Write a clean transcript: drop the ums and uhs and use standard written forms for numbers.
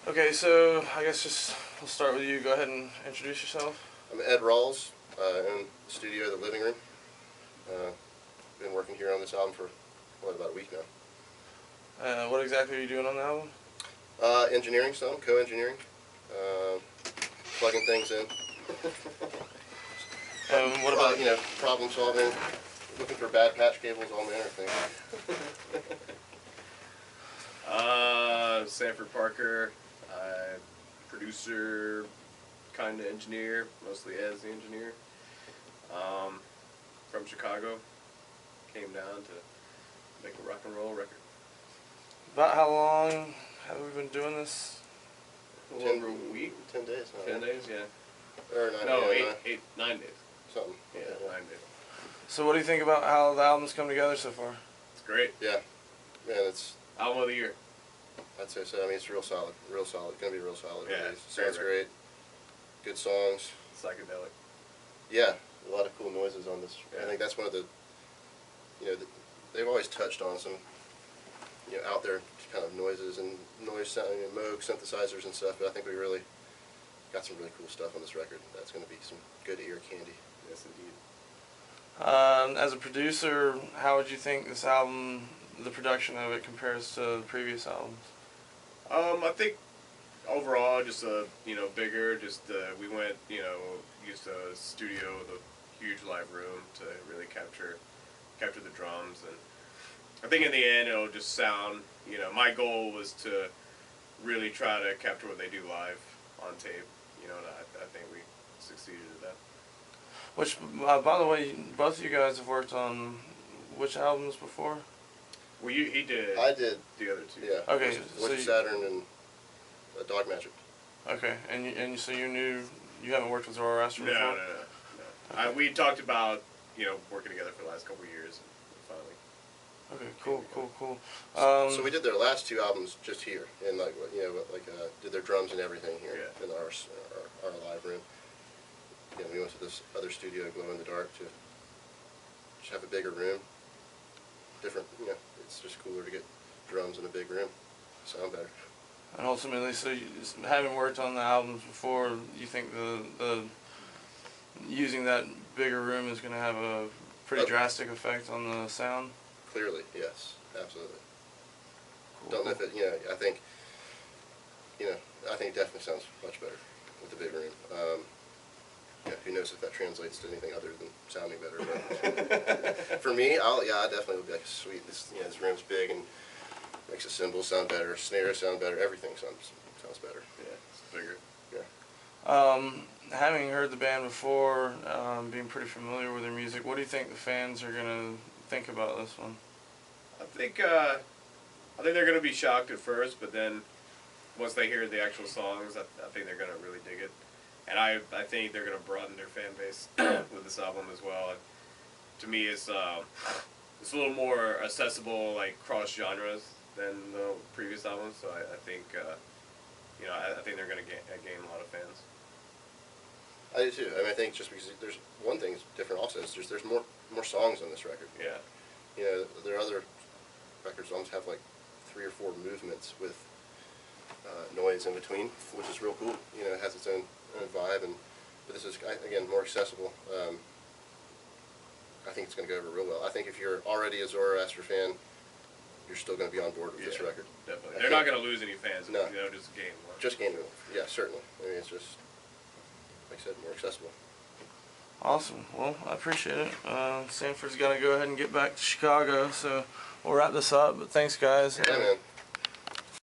Okay, so I guess we'll start with you. Go ahead and introduce yourself. I'm Ed Rawls, in the studio, the living room. Been working here on this album for, about a week now. What exactly are you doing on the album? Engineering some, co-engineering, plugging things in. What about problem solving, looking for bad patch cables, all manner of things. Sanford Parker, producer, kind of engineer, mostly as the engineer. From Chicago, came down to make a rock and roll record. About how long have we been doing this? A little over a week. 10 days. 10 days, yeah. Or 9 No, days. 9 days. Something. Yeah, 9 days. So what do you think about how the album's come together so far? It's great. Yeah. Man, it's... Album of the year. I'd say so. I mean, it's real solid. Real solid. Gonna be real solid. Yeah. Sounds great. Good songs. Psychedelic. Yeah. A lot of cool noises on this. Yeah. I think that's one of the... they've always touched on some, out there kind of noises and noise sound, Moog synthesizers and stuff, but I think we really got some really cool stuff on this record. That's going to be some good ear candy. Yes, indeed. As a producer, how would you think this album, the production of it, compares to the previous albums? I think overall, just bigger. We went, used a studio with a huge live room to really capture the drums, and I think in the end it'll just sound. My goal was to really try to capture what they do live on tape. And I think we succeeded at that. Which, by the way, both of you guys have worked on which albums before? Well, he did. I did. The other two. Yeah. Okay. Witch Saturn and Dog Magic. Okay, and so you haven't worked with Zoroaster before? No. We talked about working together for the last couple of years, and finally. Okay, cool. So we did their last two albums just here, and did their drums and everything here in our live room. We went to this other studio, Glow in the Dark, to just have a bigger room. Different, it's just cooler to get drums in a big room, sound better. And ultimately, so having worked on the albums before, you think the using that bigger room is going to have a pretty drastic effect on the sound? Clearly, yes, absolutely. Cool. Don't know if it, I think it definitely sounds much better with the big room. Who knows if that translates to anything other than sounding better. But for me, I definitely would be like, sweet, this room's big and makes the cymbals sound better, snares sound better, everything sounds better. Yeah, it's bigger. Yeah. Having heard the band before, being pretty familiar with their music, what do you think the fans are going to think about this one? I think they're going to be shocked at first, but then once they hear the actual songs, I think they're going to really dig it. And I think they're going to broaden their fan base with this album as well. And to me, it's a little more accessible, like cross genres than the previous albums. So I think I think they're going to gain a lot of fans. I do too. I mean, I think just because there's one thing that's different also is there's more songs on this record. Yeah. Their other records almost have like 3 or 4 movements with noise in between, which is real cool. It has its own vibe, but this is again more accessible. I think it's going to go over real well. I think if you're already a Zoroaster fan, you're still going to be on board with this record. Definitely. They're not going to lose any fans. No. Just gain more. Just gain more. Yeah, certainly. I mean, it's just, like I said, more accessible. Awesome. Well, I appreciate it. Sanford's got to go ahead and get back to Chicago, so we'll wrap this up. But thanks, guys. Yeah, man.